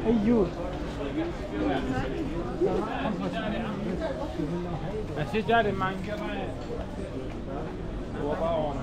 أيوه Siz gelin ben gelmeye. Baba onu.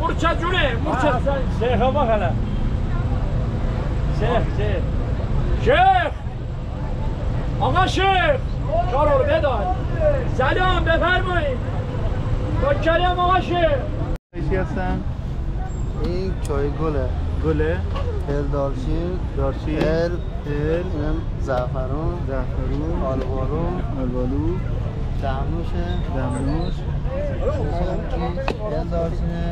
Murça cüne, Murça. Şeyh'e bak hele. Şeyh. Ağa Şeyh. Çaror bedal. Selam befرمایید. با کریم آقا Şeyh. چی هستن؟ این چای گله. گله؟ هل دارچین. هل. زعفران. آلوالو. دمنوش. هل دارچینه.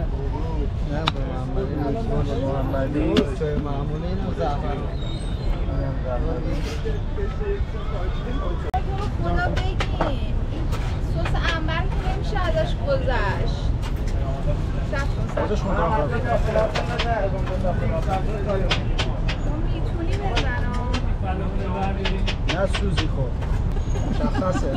محمدی. چای معمولی و زعفران. خدا بگین سس عنبر که نمیشه ازش گذشت. میتونی بزنم نه سوزی خود مشخصه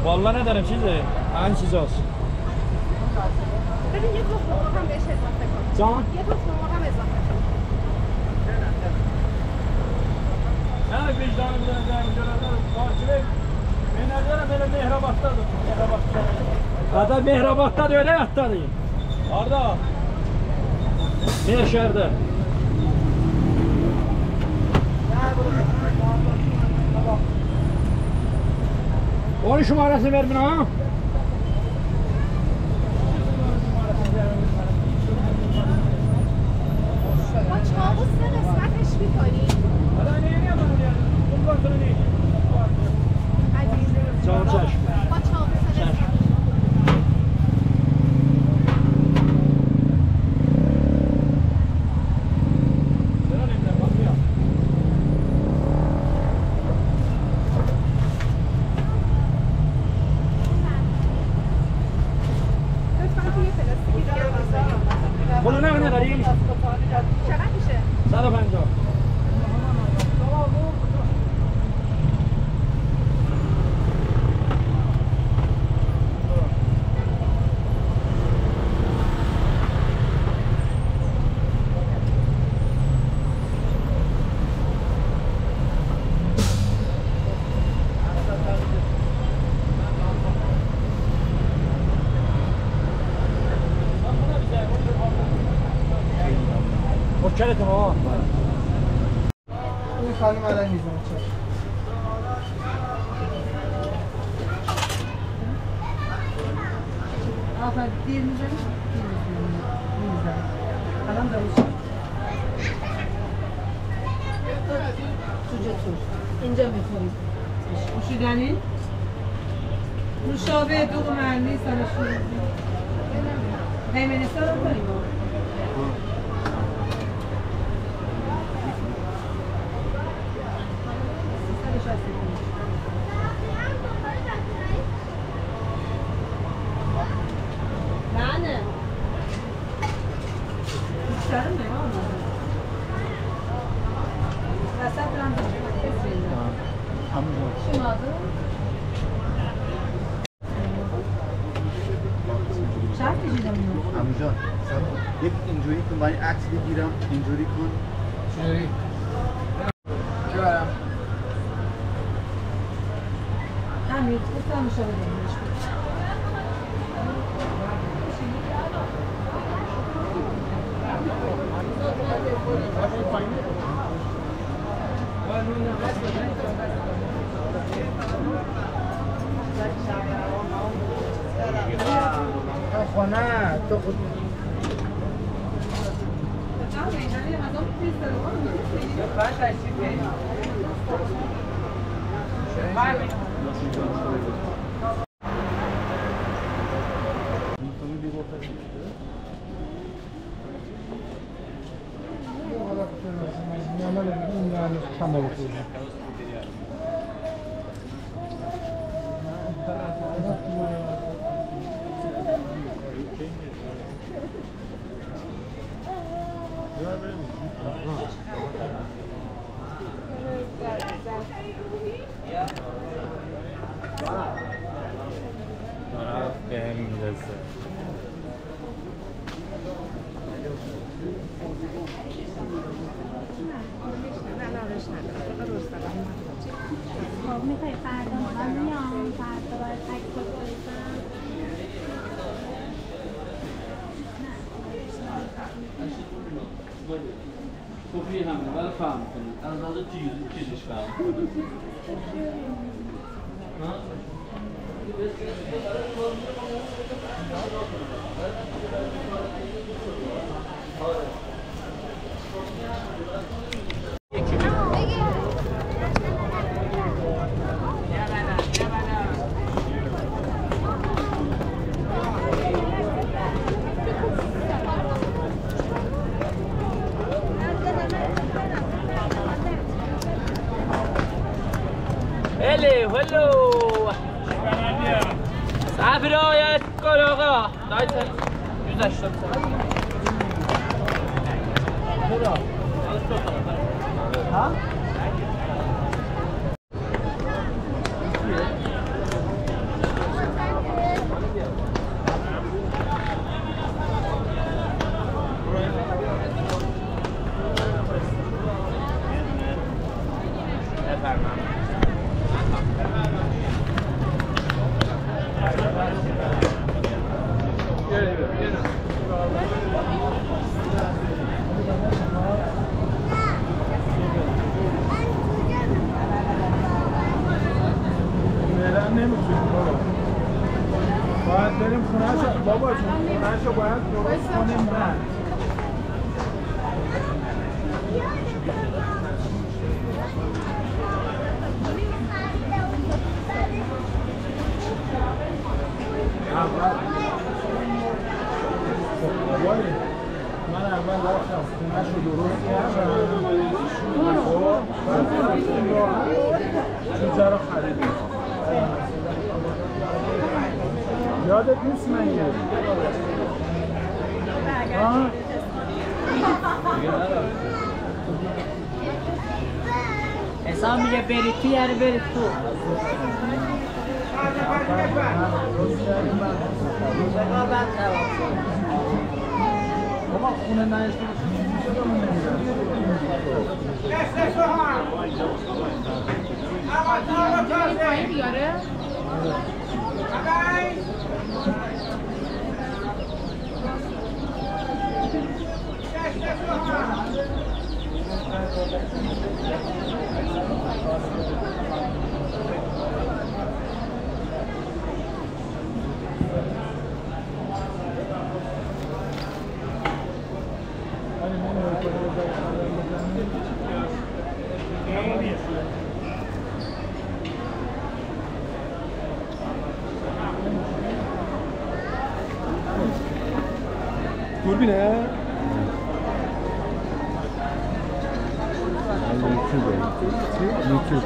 والله ندارم چیزه این چیزاست ببین یه تخم مرغ هم بهش اضافه کن جان؟ یه تخم مرغ هم اضافه کن نه وجدانم دارم واجبه من ندارم böyle mehrabattadır. Ada Mehrabat'ta da öyle yattadıyım. Arda. Nevşehir'de. Onun şumarasını ver bana ha. با چاقو سه قسمتش می‌کنی Çağır çeş. با چاقو سه قسمت Bunu ne kadar arayayım? چقدر میشه 150. Orçalet'im o. این خانم الان میزنه چه آفر دیر میزنی؟ میزنی الان داروش سوجه تور اینجا میخوریم نوشیدنی؟ نوشابه دوغ محلی سالشون پیمنستان رو کنیم Kim adı? چند کشیدم اینو؟ عمو جان یک اینجوری کن، من عکس بگیرم اینجوری کن. چجوری؟ چه برم؟ همین گفتم میشه بدونش خونه تو خود خب میخوای فردا من میام فردا باید عکس بفرستم. کپی همه ولی فهم کنید از نظر چیزش فهم کنید هلو صاحب رایت کن آقا دایت 180 ها باید بریم خونه‌شو بابا جون خونه‌شو باید درست کنیم بعد من اول رفتم خونه‌شو درست کردم خب بعد چیزا رو خریدیم یادت نیست من یه حساب میگه بری تو یعنی بری تو بابا خونه نشته پایین بیاره دوربینه؟ یوتیوب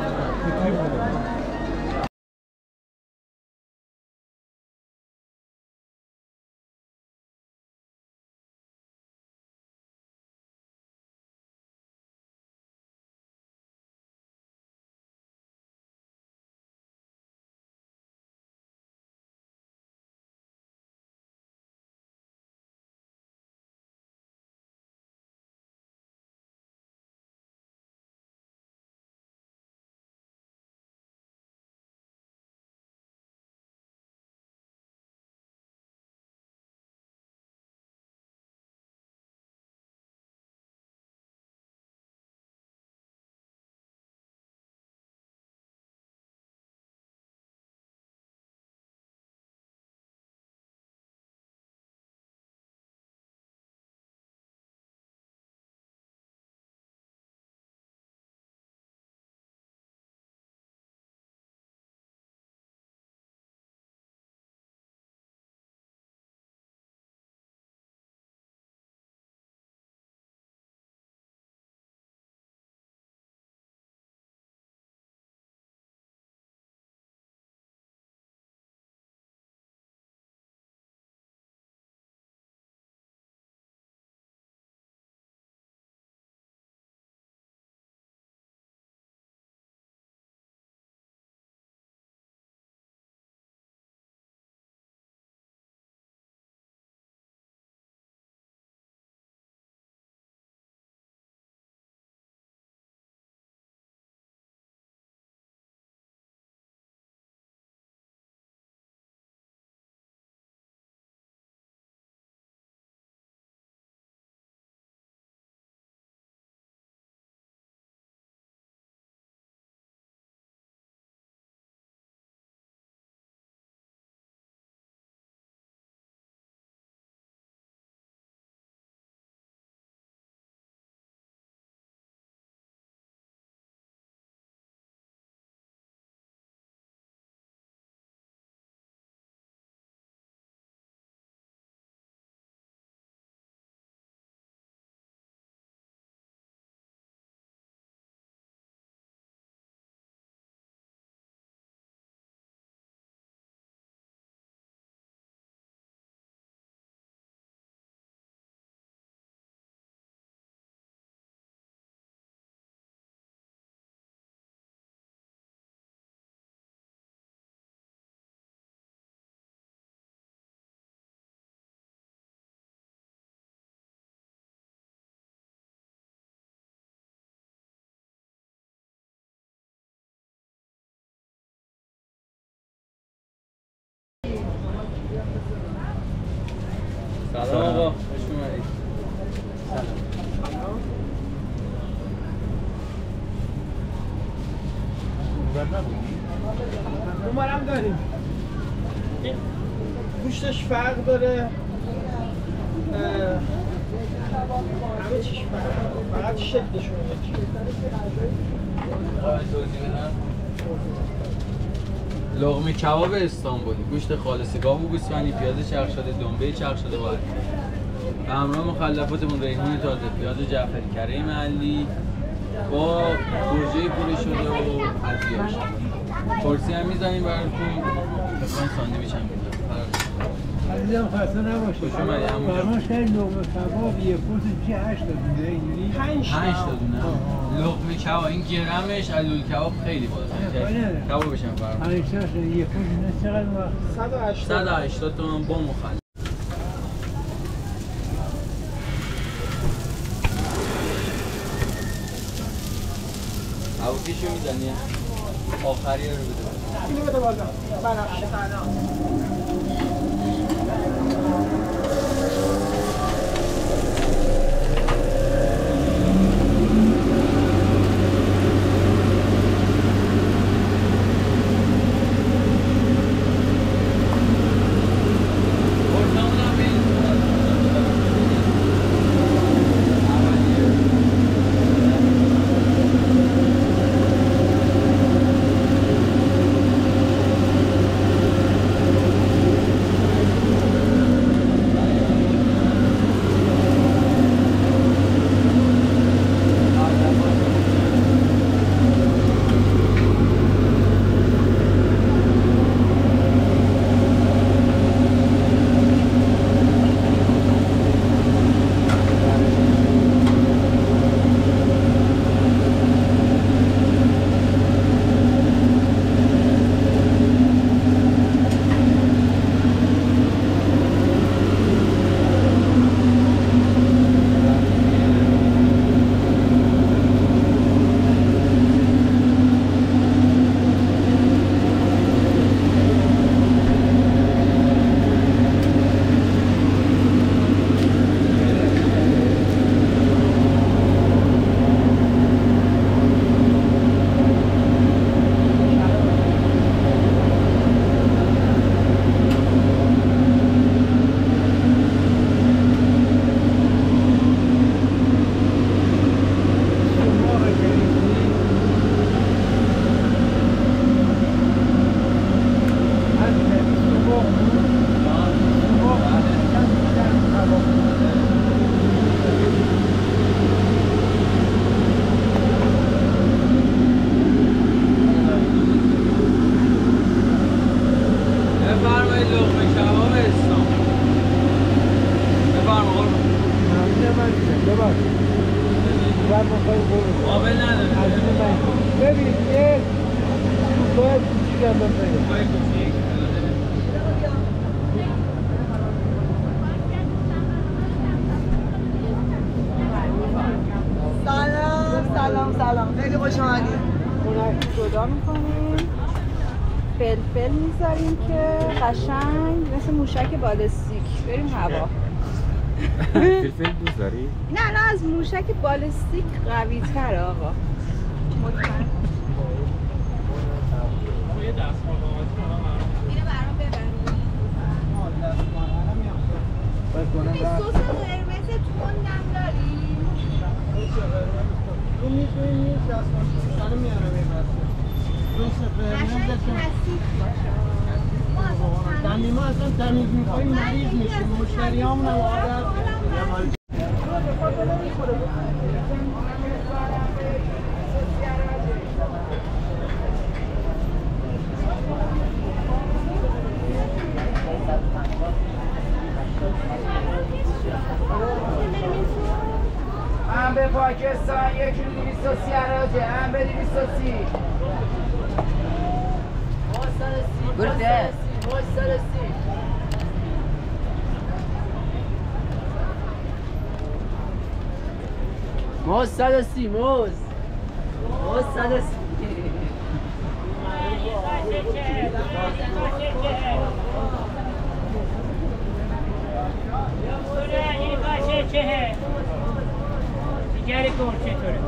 سلام آقا، خوش اومدید. اونورم داریم. گوشتش فرق داره. همه چیش فرق داره. فقط شکلشون یکی. لقمه کباب استانبولی، گوشت خالص گاو و گوسفندی، پیاز چرخ شده، دنبه چرخ شده با به همراه مخلفاتمون ریحون تازه، پیاز جعفری، کره محلی با گوجه پوری شده و ادویه‌اش. کرسی هم می‌زنیم براتون. بخواید ساندویچ هم می‌ذاریم. عزیزم خسته نباشید. خوش اومدید عمو جان. فرماش کردید لقمه کباب یه پوز چی 8 تا دونه اینجوری 5 تا دونه. لقمه کباب این گرمش علول کباب خیلی بالاست. کبابش هم فرق. 5 تا یه پوز نه چقدر وقت 180 تومن با مخلف. هواپیشو میزنی؟ آخری رو بده. اینو بده بالا. بنفشه. سلام خیلی خوش آمدید. جدا میکنیم، فلفل میذاریم که قشنگ مثل موشک بالستیک بریم هوا. فلفل دوست داری؟ نه از موشک بالستیک قوی تر آقا. مطمئن. اینو برام ببرید. سس قرمز تندم داری؟ رو میتونیم یه دستمال سیستانو میارم یه بسته دوست قرمزتون دمی ما اصلا تمیز میکنیم مریض میشیم مشتری هم عادت انبه پاکستان 1.230 عراجه انبه 230 برده موز 130 موز 130 130 این باشه چهه دیگری کن چطوره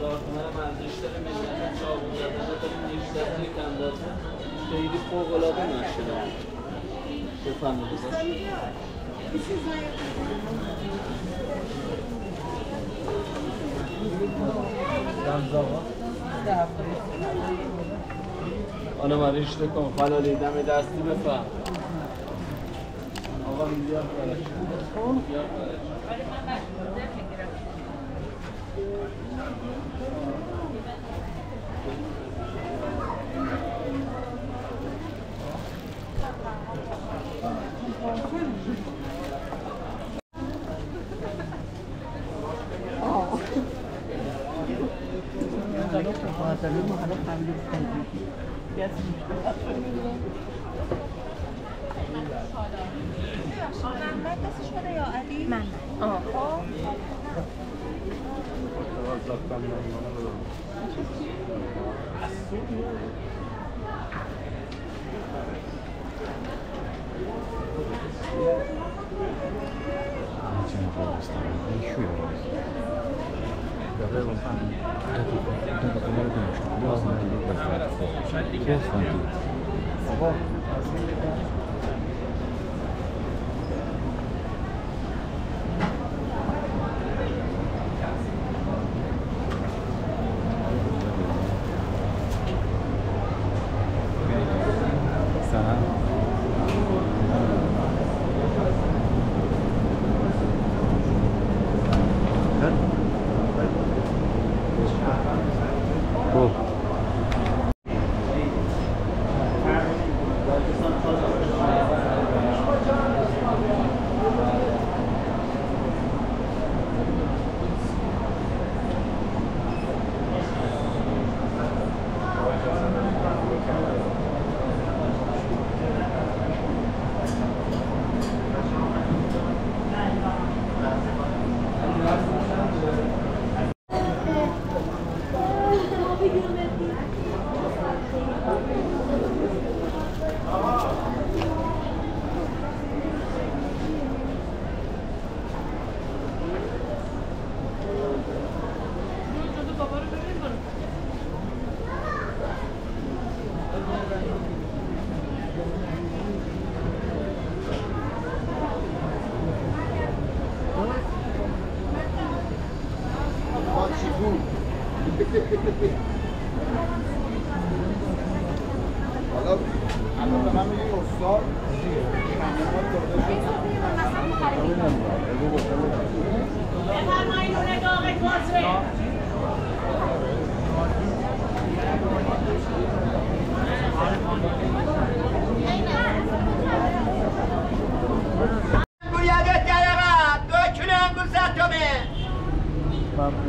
هزار تومن ارزش داره ملت چاقو زدن داریم نیشتر یک اندازه خیلی فوق‌العاده نشده بفرمایید آنو من رشته کن خلالی دم دستی بفهم آقا میلیارد برش میلیارد برش محمد دستش بده یا علی؟ من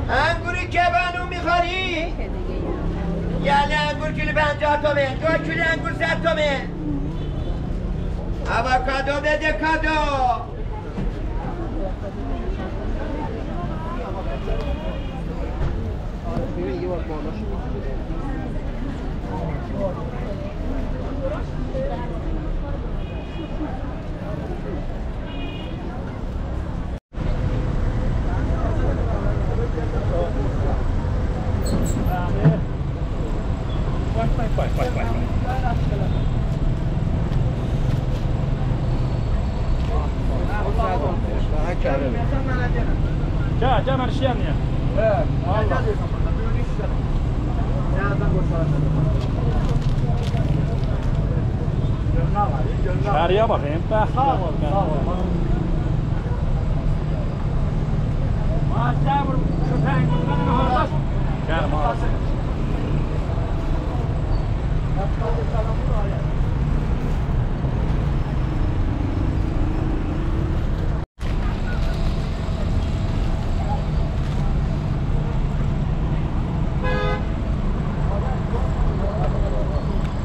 انگوری که بانو میخوری؟ یعنی انگور کیلو 50 تومن 2 کیلو انگور 100 تومن آووکادو بده کادو جا مرشیانیه. شهریا باقیم بخت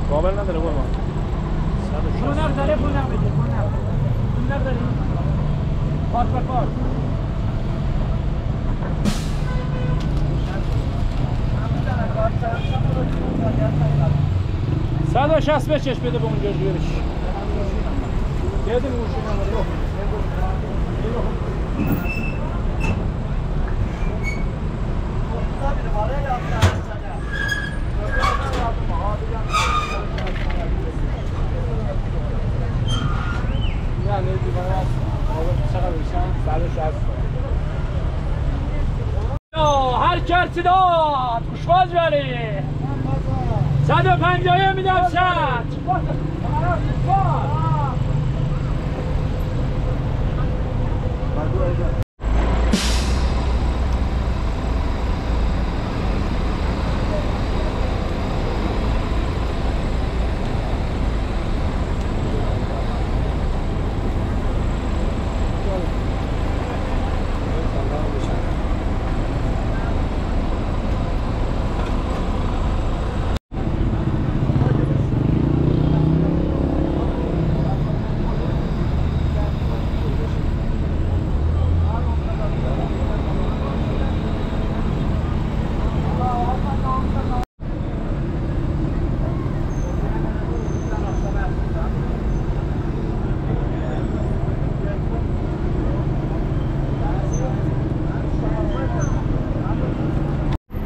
قابل نداره قربان پول نداره پول نداره پول نداره کارت به کارت 160 بچش بده به اونجا جورش بده موشی هر کرسی داد خوشواز بری 150 میدم 100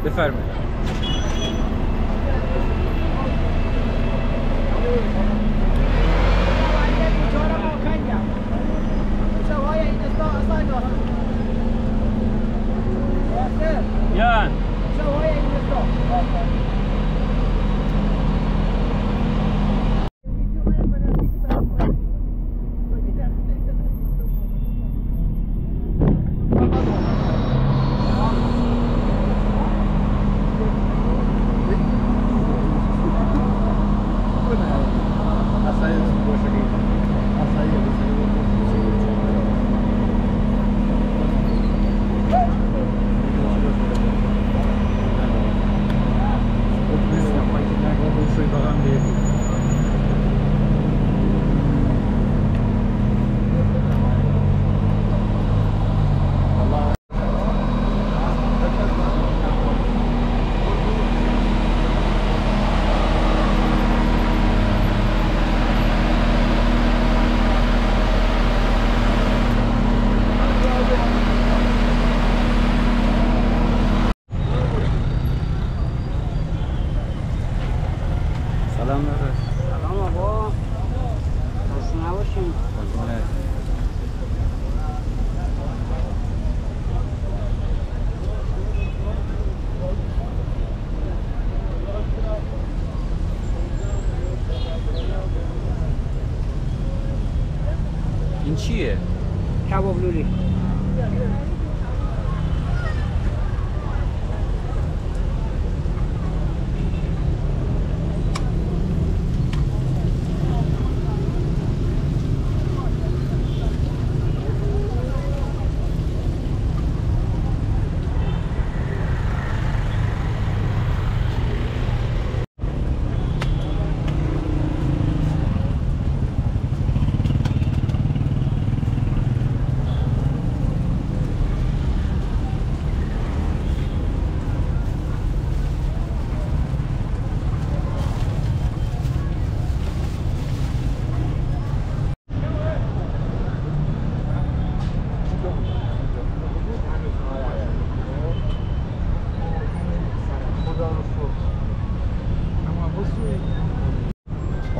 بفرمایید یان سلام آقا خوش نباشیم این چیه؟ کباب لولی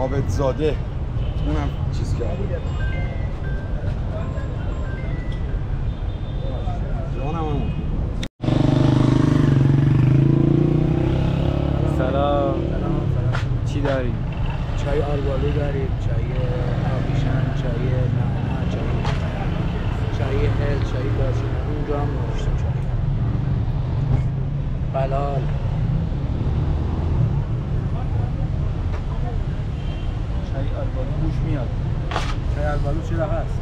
عابدزاده اونم چیز کرده سلام چای آلبالو داریم، چای آبیشن، چای نعنا، چای هل، چای دارچین. اونجا هم نوشتیم چای بلال. چای آلبالو گوش میاد. چای آلبالو چه رقم است؟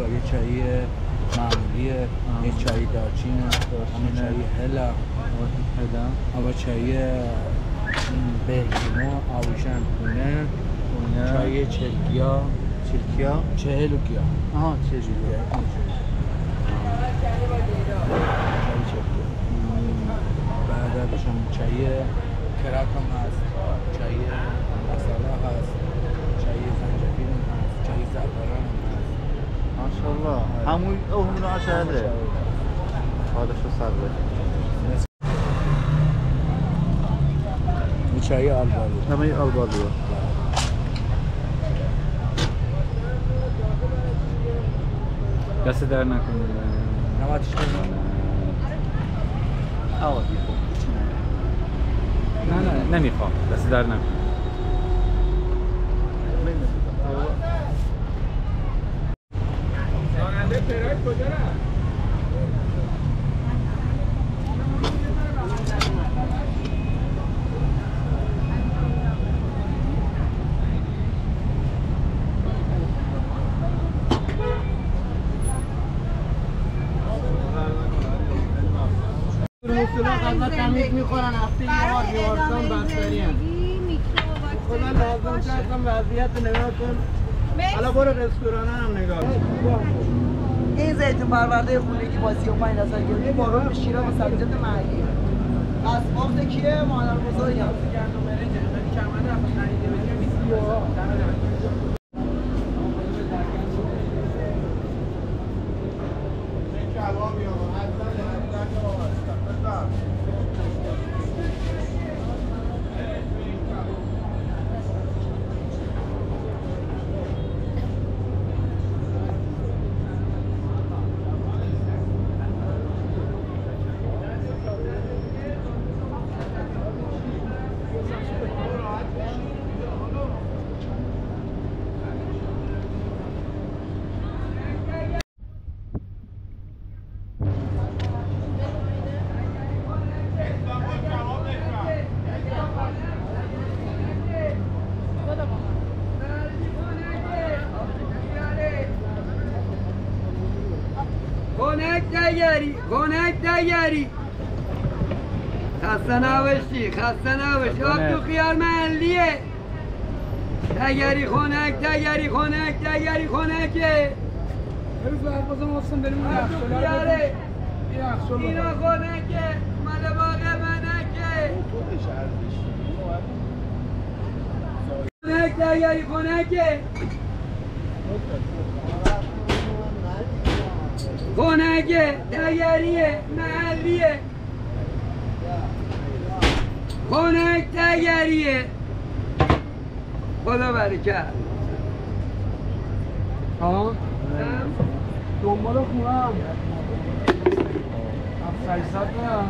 یه چای معمولیه، یه چای دارچینه، همه چای هلا، همه چای بهلیمو، آویشن، پونه، چای چلگیا، 40 گیا. آها 40 گیا. بعدش هم چای کرک هم هست، چای مساله هست، چای زنجبیل هم هست، چای زعفران هم هست. ماشاءالله. همون عشره. حالشو سر بده. این چای آلبالو. همه آلبالو. دست در نکنه. نماتش کنم. آقا نه نمیخوام. دست در نکنه. راننده ترک کجا رفت؟ غذا تمیز میخورن، هفته یه بار بیمارستان بستری هم. خدا لازم کردم وضعیت نگاه کن. حالا برو رستوران هم نگاه کن. این زیتون پرورده خونگی با 35 درصد گرونی بارون شیرا و سبزیجات محلی. اسباب کیه؟ مادر بزرگم. خونک دیگری خسته نباشی آب تو خیار محلیه دیگری خونکه بروز باید بازم آسان بریم اون یخشلو اینا خونکه مال باغ منکه خونکه دیگریه محلیه خونک دیگریه خدا برکت ها دنبال خونم 600 دارم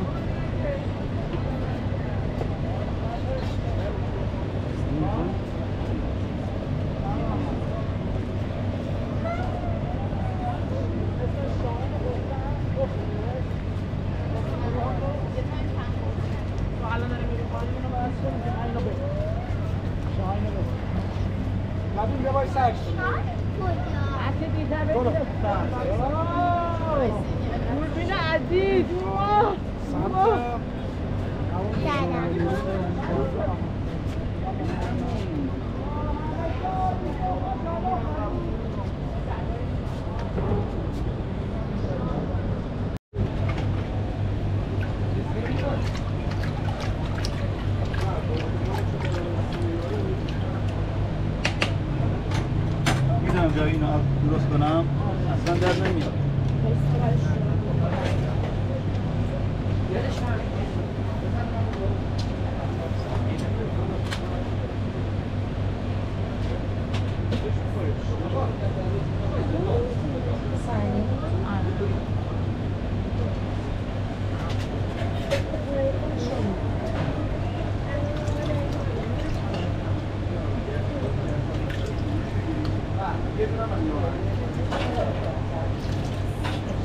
میدونم جایی اینو درست کنم اصلا در نمیاد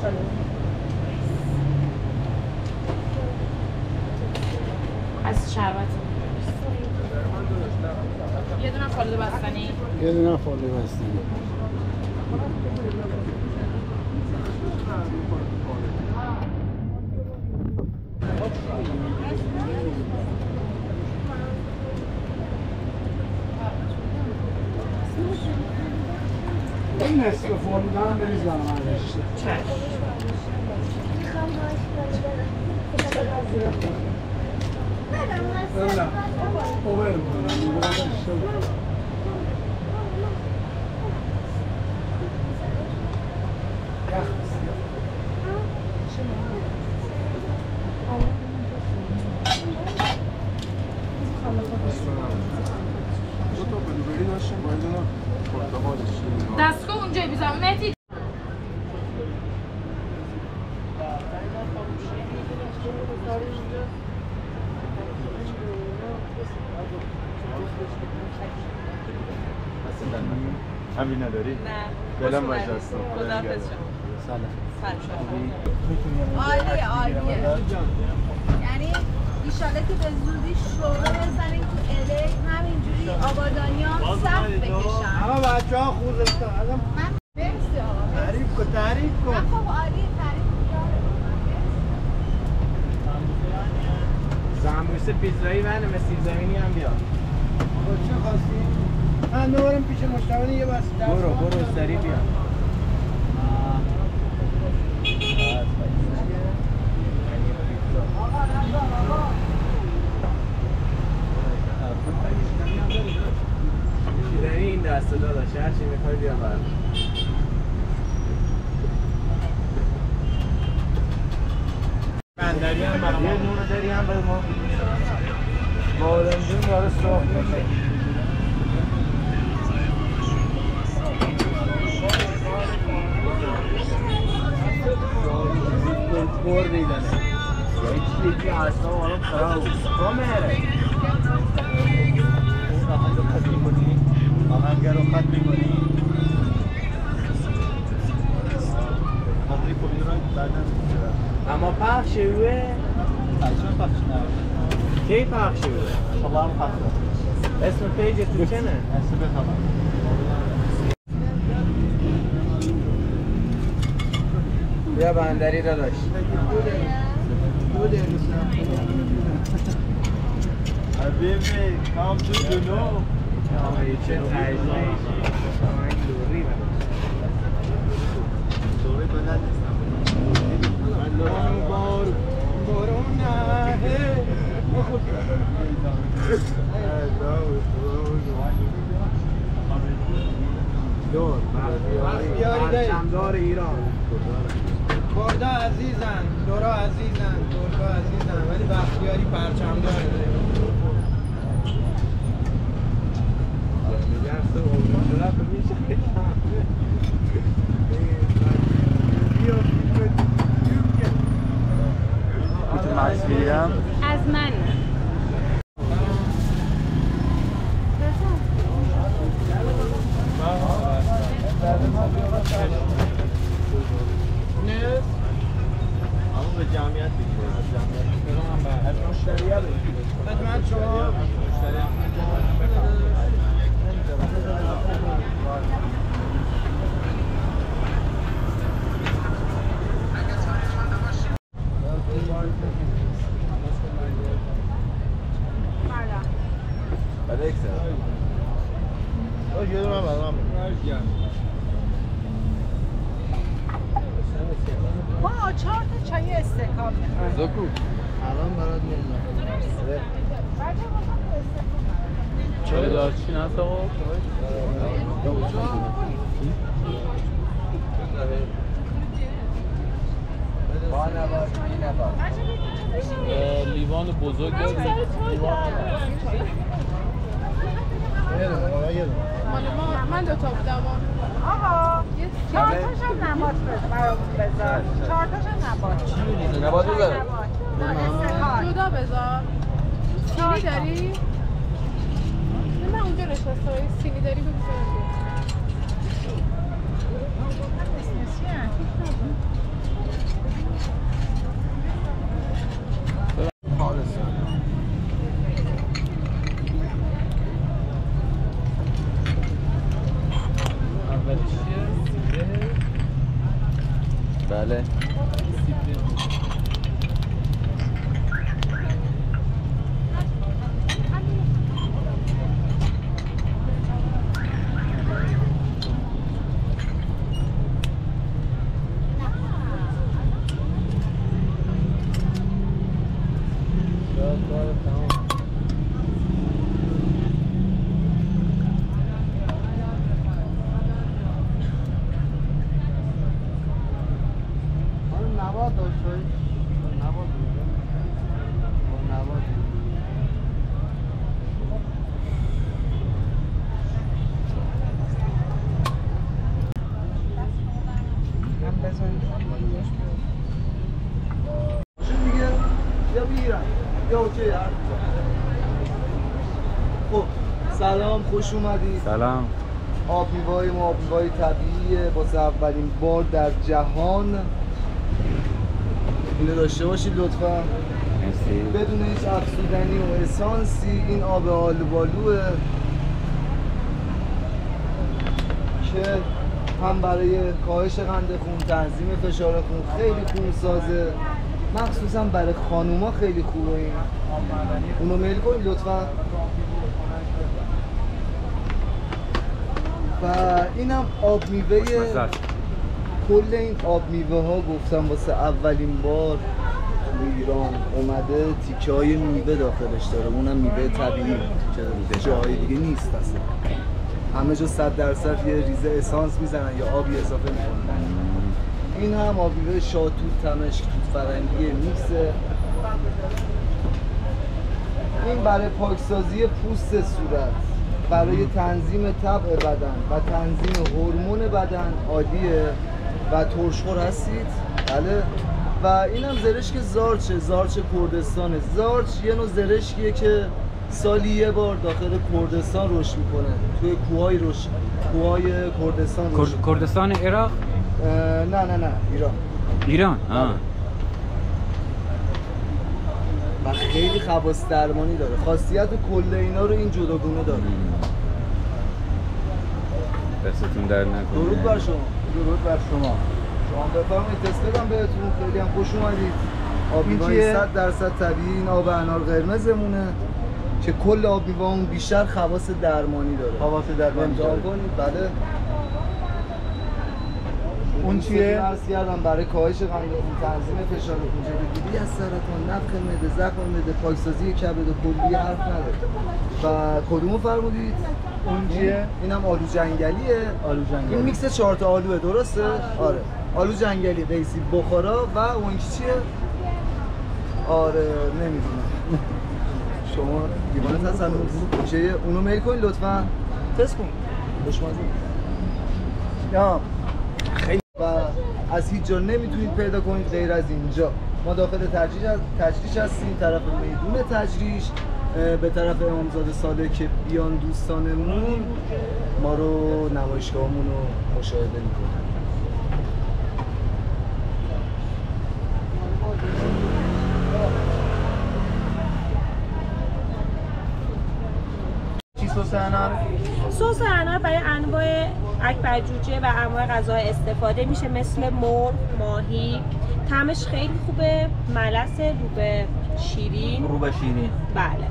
از شربت یه دونه فالو بستنی یه دونه فالو بستنی این نصف فالو دارم بریز برام ارزشته نه اوور دستگاه اونجا بیزم مهدی همین نداری؟ نه دلم باشه هستم خداحافظ شما سلام عالیه عالیه یعنی ایشاله که به زودی شروع بزنیم تو اله همینجوری آبادانیان صف بکشن همه بچه ها خوزستان من مرسی آقا تعریف کن خب عالی تعریف زنبوسه پیزایی و سیب زمینی هم بیار چه خواستی؟ من دوبارم پیش مشتبه یه بس برو سریع بیار چیزنی این دسته داداشه هرچی میخوای بیا بر بندری هم برام یه نون داری هم به ما بادمجون داره سرخ میشه بور دیدنه یه چیزی هستا و آرام خراب کامره آهنگ رو خط میکنی آهنگ رو خط میکنی خطری خوبی رو بعدن اما پخش شوه کی پخش شوه شما هم پخش اسم پیج تو چنه؟ اسم بخبر بیا بندری داداش حبیبی کام تو جلو چه تجلیشی آهنگ دوری دوری بلد نیستم بارون نهه دور پرچمدار ایران کردا عزیزن دورا عزیزن ترکا عزیزن ولی بختیاری پرچمدار از من به جمعیت بگیره از جمعیت از مشتری ها بگیره خدمت شما مشتری هم یه دونه هم برام ما 4 تا چای استکان می‌خوایم. زکو الان برات میارم. چای دارچین هست آقا؟ لیوان بزرگ داریم. من 2 تا بودم آقا 4 تاشم نبات برامون بذار 4 تاشم نبات چی می‌ریزه؟ نبات بذارم؟ جدا بذار سینی داری؟ من اونجا نشستم سینی داری بگو سلام، خوش اومدید. سلام. آب میوه‌های ما آب میوه‌های طبیعیه واسه اولین بار در جهان. اینو داشته باشید لطفا. مرسی. بدون هیچ افزودنی و اسانسی. این آب آلوبالوه که هم برای کاهش قند خون، تنظیم فشار خون خیلی خونسازه، مخصوصا برای خانوما خیلی خوبه. این اونو میل کنید لطفا. و اینم آب میوه. کل این آب میوه ها گفتم واسه اولین بار تو ایران اومده تیکه های میوه داخلش داره، اونم میوه طبیعی که جای دیگه نیست اصلا. همه جا 100% یه ریزه اسانس میزنن یا آبی اضافه میکنن. این هم آب میوه شاهتوت، تمشک، توت فرنگی میکسه. این برای پاکسازی پوست صورت، برای تنظیم طبع بدن و تنظیم هورمون بدن عالیه و ترشخور هستید. بله. و اینم زرشک زارچه، زارچ کردستانه. زارچ یه نوع زرشکیه که سالی یه بار داخل کردستان رشد میکنه، توی کوههای کردستان رشد. کردستان عراق؟ نه ایران. و خیلی خواص درمانی داره. خاصیت کل اینا رو این جداگونه داره. دستتون در نکنه. درود بر شما. درود بر شما. شما بفرمایید تست بدم بهتون. خیلی هم خوش اومدید. آب میوه 100% طبیعی. این آب انار قرمزمونه که کل آب میوه اون بیشتر خواص درمانی داره. خواص درمانی داره. کنید. بله. اون چیه؟ عرض کردم برای کاهش قند خون، تنظیم فشار خون، جلوگیری از سرطان، نفخ معده، زخم معده، پاکسازی کبد و کلیه حرف نداره. و کدومو فرمودید؟ اون چیه؟ اینم آلو جنگلیه. آلو جنگلی. این میکس 4 تا آلوه، درسته؟ آره. آلو جنگلی، قیسی، بخارا و اون چیه؟ آره نمیدونم. شما دیوانه هستن چیه؟ اونو میل کنید لطفاً. تست کن. خوشمزه. یا و از هیچ جا نمیتونید پیدا کنید غیر از اینجا. ما داخل تجریش هستیم، طرف میدون تجریش، به طرف امامزاده صادق که بیان دوستانمون ما رو نمایشگاهمون رو مشاهده میکنن. سس انار؟ سس انار برای انواع اکبر جوجه و انواع غذاهای استفاده میشه، مثل مرغ، ماهی. طعمش خیلی خوبه، ملسه، روبه شیرین. بله.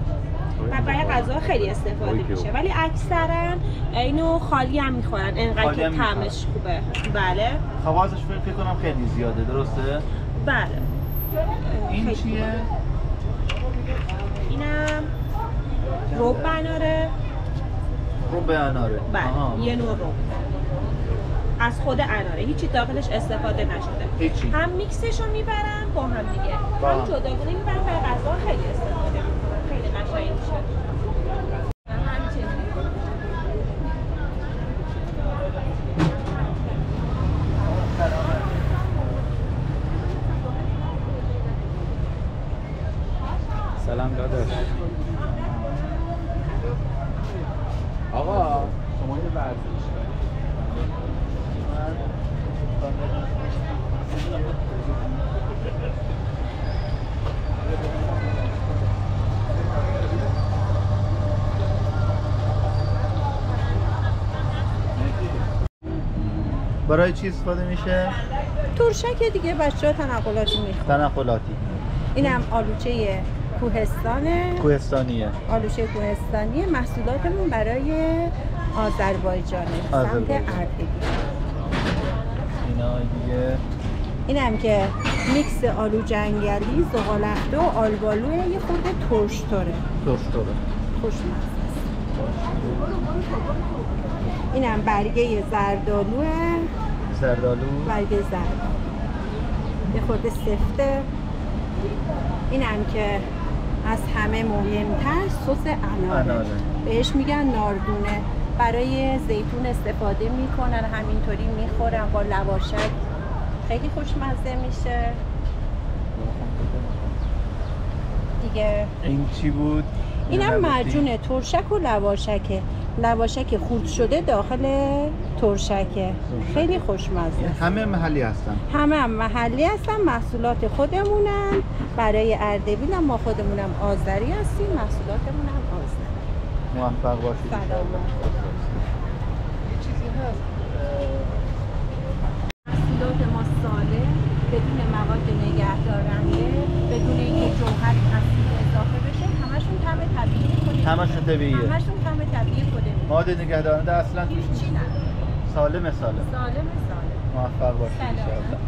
و برای غذا خیلی استفاده میشه، ولی اکثرا اینو خالی هم میخورن انقدر که طعمش خوبه. بله. خواصش فکر کنم خیلی زیاده، درسته؟ بله. این چیه؟ اینم رب اناره. رب اناره. بله. یه نوع رب از خود اناره، هیچی داخلش استفاده نشده. هیچی. هم میکسشو میبرن با هم دیگه، هم جداگونه میبرن برای غذا خیلی استفاده میکنن، خیلی قشنگ میشه. سلام داداش. آقا شما یه ورزش برای چی استفاده میشه؟ ترشک دیگه بچه‌ها تنقلاتی میخوان. تنقلاتی. اینم آلوچه کوهستانه. کوهستانیه. آلوچه کوهستانی محصولاتمون برای آذربایجانه. سمت اردبیل. اینا دیگه اینم که میکس آلو جنگلی، زغال‌افته و آلبالوه، یه خورده ترش‌تره. خوشمزه. اینم برگه زردآلوه. برگه زردآلو. یه خورده سفته. اینم که از همه مهمتر سس اناره. بهش میگن ناردونه. برای زیتون استفاده میکنن، همینطوری میخورن با لواشک، خیلی خوشمزه میشه. دیگه این چی بود؟ اینم معجون ترشک و لواشکه. لواشک خورد شده داخل ترشکه، خیلی خوشمزه. همه محلی هستن. همه محلی هستن، محصولات خودمونن. برای اردبیل ما خودمونم آذری هستیم، محصولاتمون هم آذری. موفق باشید. محصولات ما سالم، بدون مواد نگهدارنده، بدون اینکه جوهر اصلی اضافه بشه، همشون طعم طبیعی خودمون. همشون طبیعیه. همشون طعم طبیعی خودمون. مواد نگهدارنده اصلا توش نیست. سالم. موفق باشید ان شاء الله.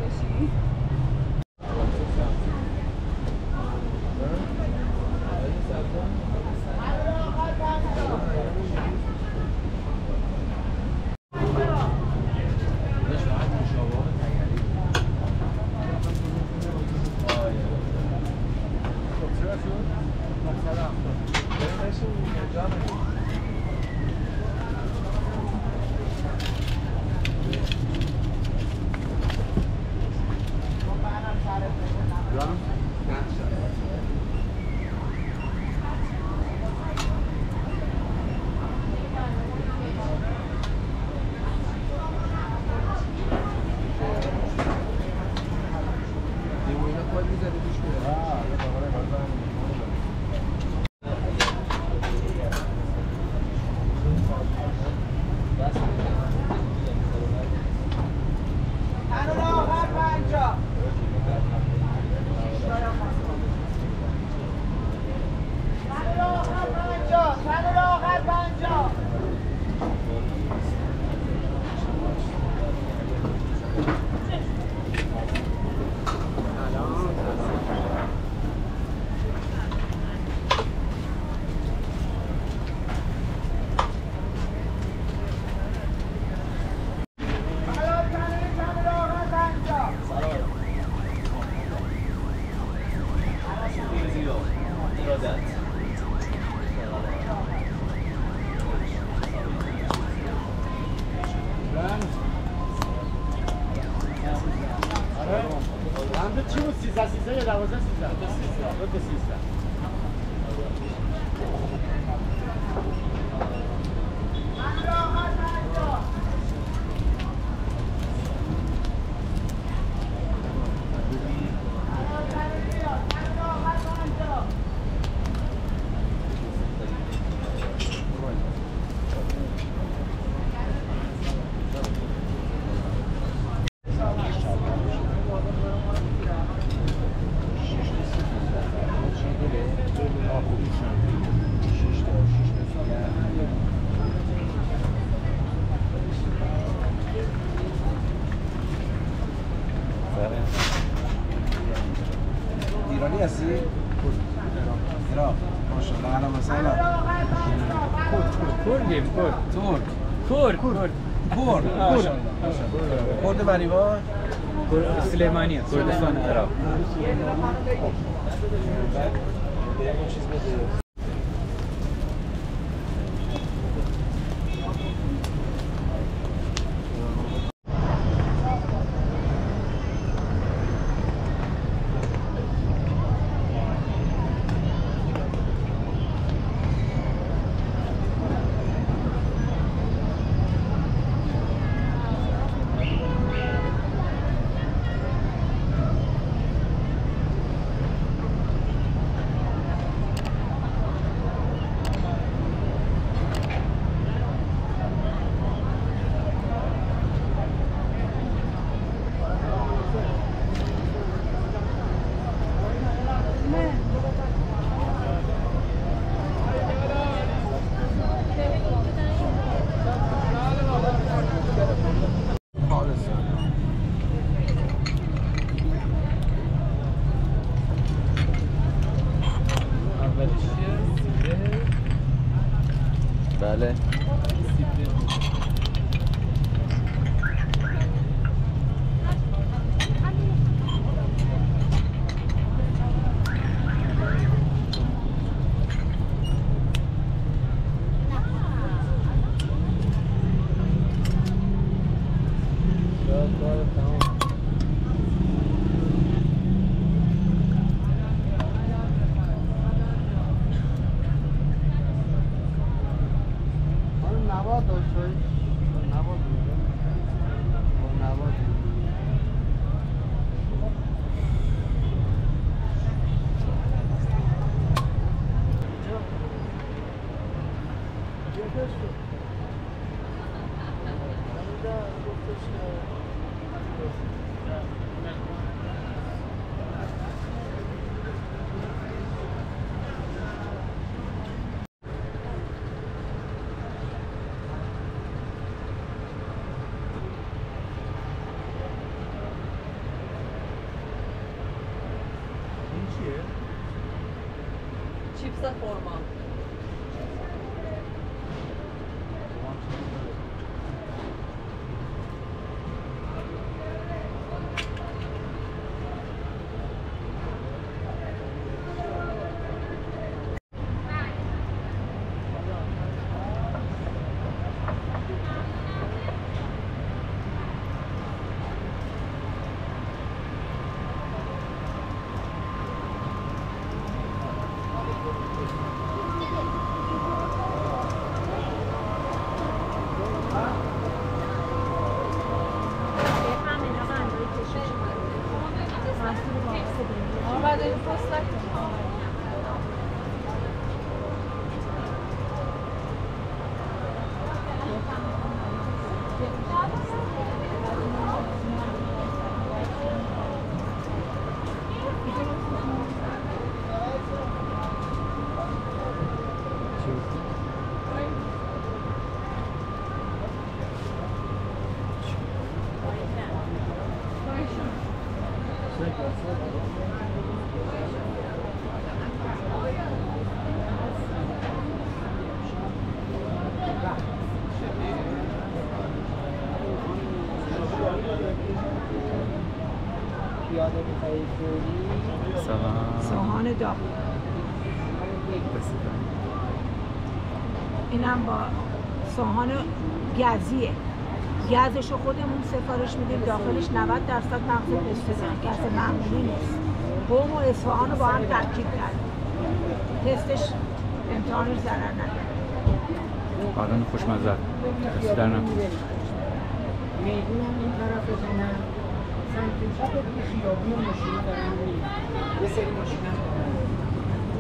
چی بود 13 یا 12 13 ایرانی هستی؟ ایران ماشاءالله اهلا و سهلا کرد بریوان سلیمانیه کردستان عراق بله. چیپس خورما. سوهان داغ. اینم با سوهان گزیه. گزشو خودمون سفارش میدیم، داخلش 90% مغز پسته‌ایه، گز معمولی نیست. قم و اصفهان رو با هم ترکیب کردیم. تستش امتحانش ضرر نداره. قرآن خوشمزه در نکنه. میدون هم این طرف بزنم سمت چپ خیابون و ماشینا دارن میریم. یه سری ماشینا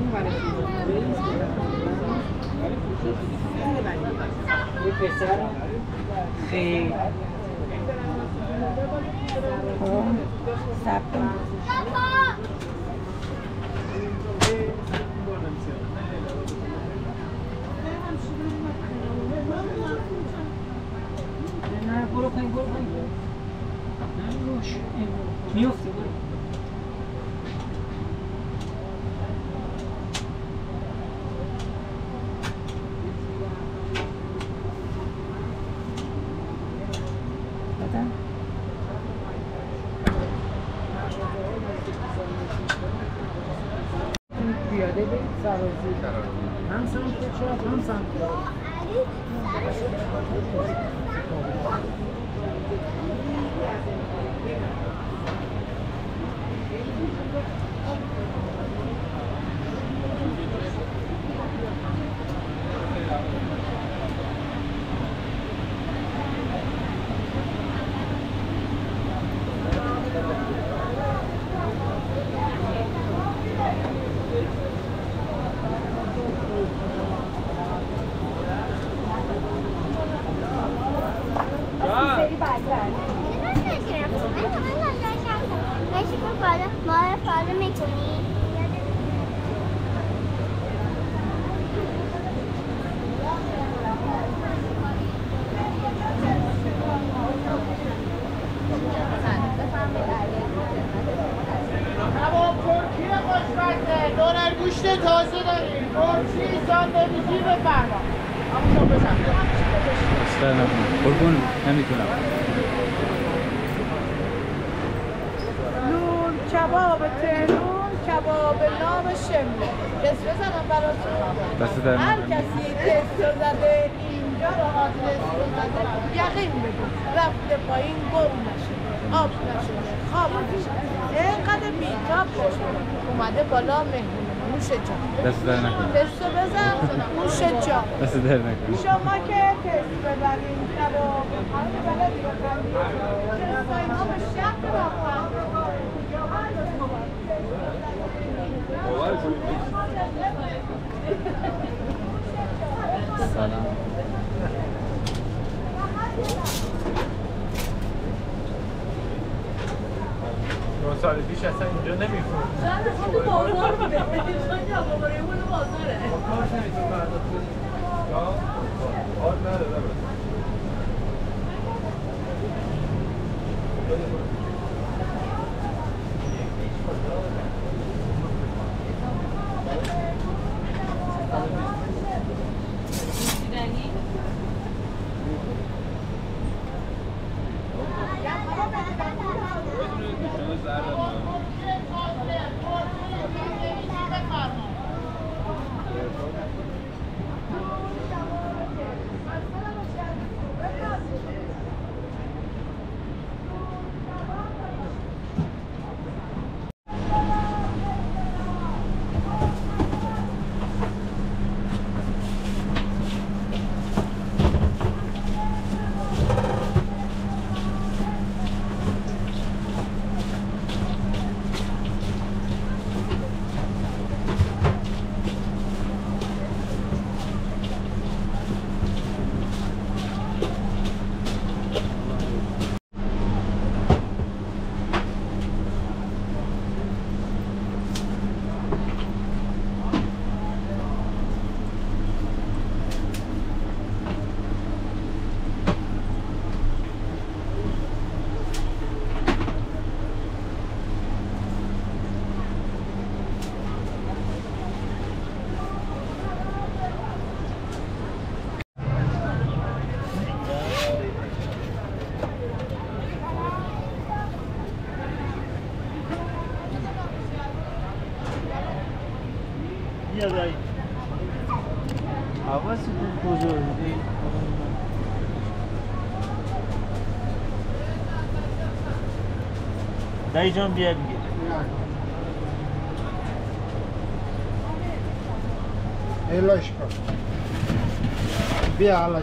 اون ور خیابون ریز یه پسر خیلی سب کن. نه برو پایین برو پایین نه روش میفته برو پیاده برید سرازی هم سمت چپ هم سمت راست. گوشت تازه داریم. ترشی ساندویچی بفرما. همون رو بزن. استر نکنم قربون نمیتونم. نون کباب تهرون، کباب ناب شمله. دست بزنم براتون. دست در هر کسی تست رو زده اینجا رو آدرس رو زده یقین بگو رفته پایین گم نشه، آب نشده، خواب نشده، اینقدر بیتاب باشه اومده بالا مهمونه نوش جان. دست در نکنم. تست رو بزن نوش جان. دست در نکنم. شما که تست ببرین کباب همه بلدی رو کردیم چرا اینا به شک سلام. دو سال پیش اصلا اینجا نمی‌فروخت. شاید خود بازار بوده. شاید باباره اون بازاره. کارش نمی‌تونه پرداخت کنی. آد نداره. بیا دایی حواست بزرگی دایی جان بیا دیگه ایلاش کن بیا حالا